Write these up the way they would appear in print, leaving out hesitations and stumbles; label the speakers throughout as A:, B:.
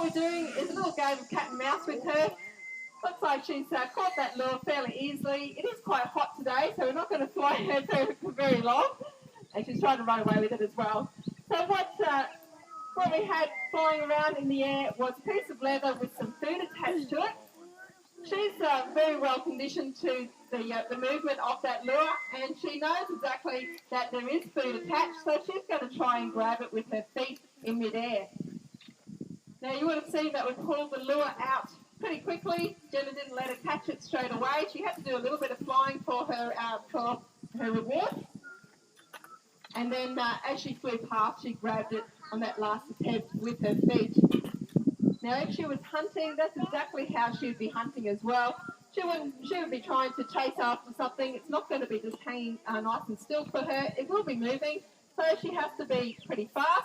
A: we're doing is a little game of cat and mouse with her. Looks like she's caught that lure fairly easily. It is quite hot today, so we're not going to fly her for very long. And she's trying to run away with it as well. So what we had flying around in the air was a piece of leather with some food attached to it. She's very well conditioned to the movement of that lure, and she knows exactly that there is food attached, so she's going to try and grab it with her feet in midair. Now you would have seen that we pulled the lure out pretty quickly. Jenna didn't let her catch it straight away. She had to do a little bit of flying for her reward. And then as she flew past, she grabbed it on that last attempt with her feet. Now if she was hunting, that's exactly how she would be hunting as well. She would be trying to chase after something. It's not going to be just hanging nice and still for her. It will be moving, so she has to be pretty fast,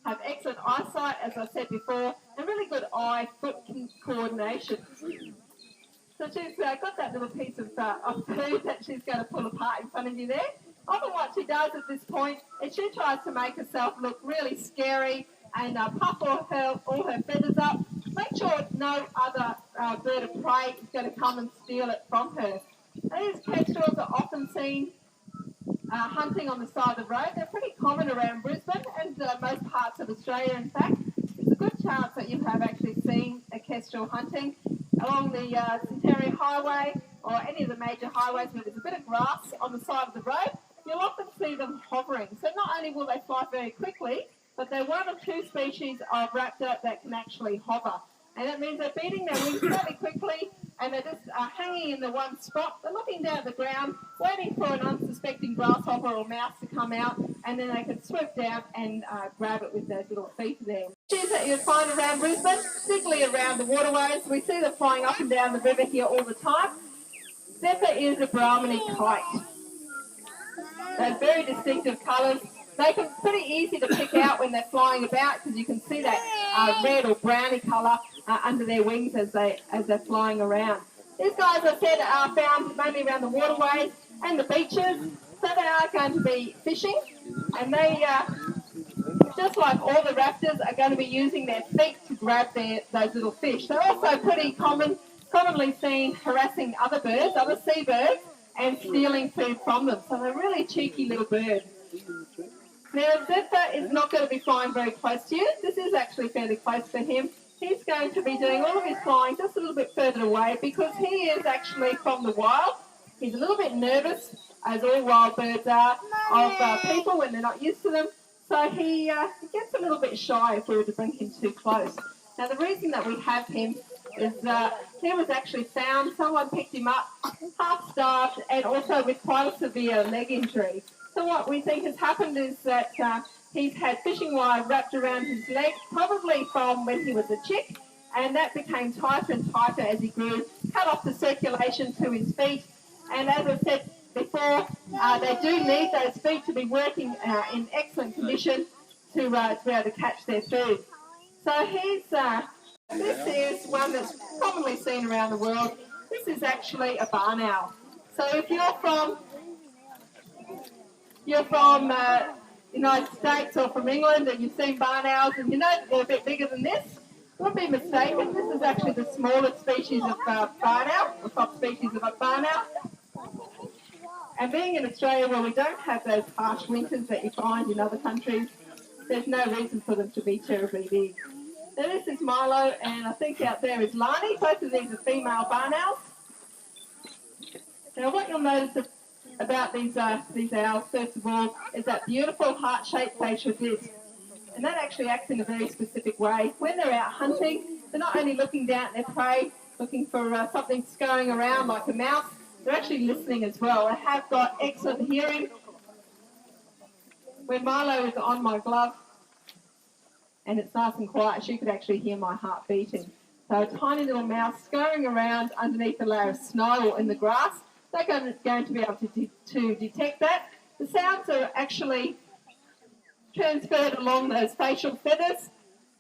A: have excellent eyesight, as I said before, and really good eye-foot coordination. So she's got that little piece of food that she's going to pull apart in front of you there. Often what she does at this point is she tries to make herself look really scary and puff all her feathers up. Make sure no other bird of prey is going to come and steal it from her. These kestrels are often seen hunting on the side of the road. They're pretty common around Brisbane and most parts of Australia, in fact. There's a good chance that you have actually seen a kestrel hunting along the Centenary Highway or any of the major highways where there's a bit of grass on the side of the road. You'll often see them hovering. So not only will they fly very quickly, but they're one of two species of raptor that can actually hover. And that means they're beating their wings fairly quickly, and they're just hanging in the one spot. They're looking down at the ground, waiting for an unsuspecting grasshopper or mouse to come out, and then they can swoop down and grab it with those little feet there. Species that you'll find around Brisbane, particularly around the waterways. We see them flying up and down the river here all the time. Zephyr is a Brahminy kite. They're very distinctive colours. They can pretty easy to pick out when they're flying about because you can see that red or browny colour under their wings as they're flying around. These guys, I said, are found mainly around the waterways and the beaches, so they are going to be fishing, and they, just like all the raptors, are going to be using their feet to grab those little fish. They're also pretty commonly seen harassing other birds, other seabirds, and stealing food from them. So they're really cheeky little birds. Now, Zephyr is not going to be flying very close to you. This is actually fairly close for him. He's going to be doing all of his flying just a little bit further away because he is actually from the wild. He's a little bit nervous, as all wild birds are, of people when they're not used to them. So he gets a little bit shy if we were to bring him too close. Now, the reason that we have him is he was actually found. Someone picked him up, half-starved, and also with quite a severe leg injury. So what we think has happened is that he's had fishing wire wrapped around his leg, probably from when he was a chick, and that became tighter and tighter as he grew, cut off the circulation to his feet. And as I said before, they do need those feet to be working in excellent condition to be able to catch their food. So this is one that's commonly seen around the world. This is actually a barn owl. So if you're from United States or from England and you've seen barn owls and you know that they're a bit bigger than this, don't be mistaken. This is actually the smallest species of barn owl, the top species of a barn owl. And being in Australia where we don't have those harsh winters that you find in other countries, there's no reason for them to be terribly big. Now this is Milo, and I think out there is Lani. Both of these are female barn owls. Now what you'll notice about these owls, first of all, is that beautiful heart-shaped facial disc. And that actually acts in a very specific way. When they're out hunting, they're not only looking down at their prey, looking for something scurrying around like a mouse, they're actually listening as well. They have got excellent hearing. When Milo is on my glove, and it's nice and quiet, she could actually hear my heart beating. So a tiny little mouse scurrying around underneath a layer of snow or in the grass, they're going to be able to detect that. The sounds are actually transferred along those facial feathers,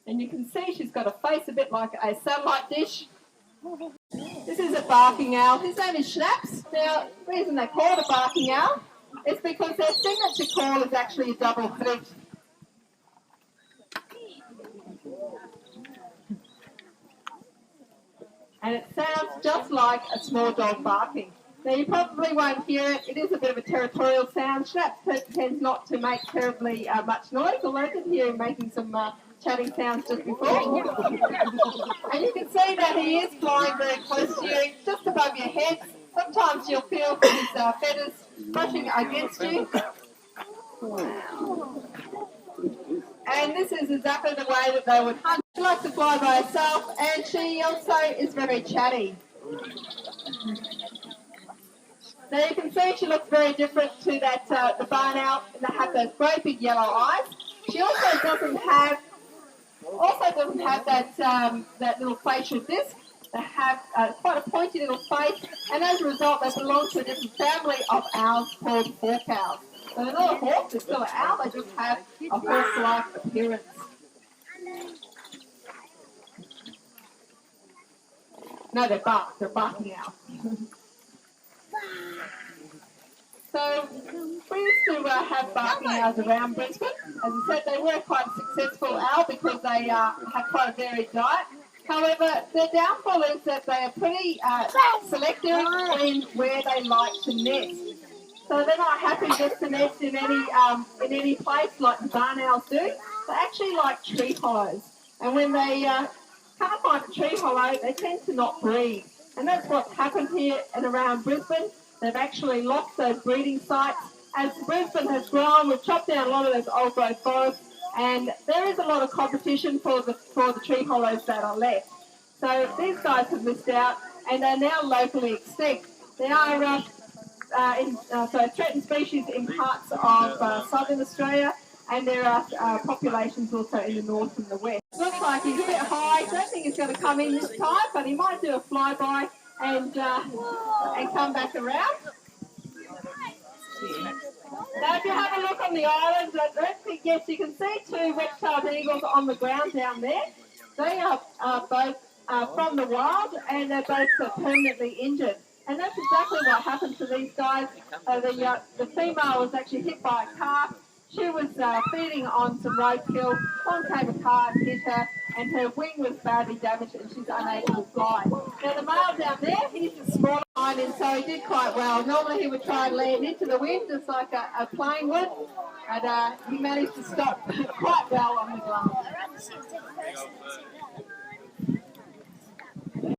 A: and you can see she's got a face a bit like a satellite dish. This is a barking owl. His name is Schnapps. Now, the reason they call it a barking owl is because their signature call is actually a double hoot. and it sounds just like a small dog barking. Now you probably won't hear it. It is a bit of a territorial sound. Schnapp tends not to make terribly much noise, although I did hear him making some chatting sounds just before. And you can see that he is flying very close to you, just above your head. Sometimes you'll feel his feathers brushing against you. And this is exactly the way that they would hunt. She likes to fly by herself, and she also is very chatty. Now you can see she looks very different to that the barn owl that have those great big yellow eyes. She also doesn't have that little facial disc. They have quite a pointy little face, and as a result, they belong to a different family of owls called hawk owls. So they're not a hawk; they're still an owl. They just have a hawk-like appearance. No, they're barking owls. So we used to have barking owls around Brisbane. As I said, they were quite a successful owl because they have quite a varied diet. However, their downfall is that they are pretty selective in where they like to nest. So they're not happy just to nest in any place like the barn owls do. They actually like tree hollows. And when they can't find a tree hollow, they tend to not breed. And that's what's happened here and around Brisbane. They've actually lost those breeding sites. As Brisbane has grown, we've chopped down a lot of those old growth forests, and there is a lot of competition for the tree hollows that are left. So these guys have missed out, and they're now locally extinct. They are threatened species in parts of southern Australia, and there are populations also in the north and the west. Looks like he's a bit high. I don't think he's going to come in this time, but he might do a flyby and come back around. Now, if you have a look on the islands, I don't think, yes, you can see two red-tailed eagles on the ground down there. They are both from the wild, and they're both permanently injured. And that's exactly what happened to these guys. The female was actually hit by a car. She was feeding on some roadkill. Along came a car and hit her, and her wing was badly damaged, and she's unable to fly. Now the male down there, he's a smaller line, and so he did quite well. Normally he would try and land into the wind just like a plane would, and he managed to stop quite well on the ground.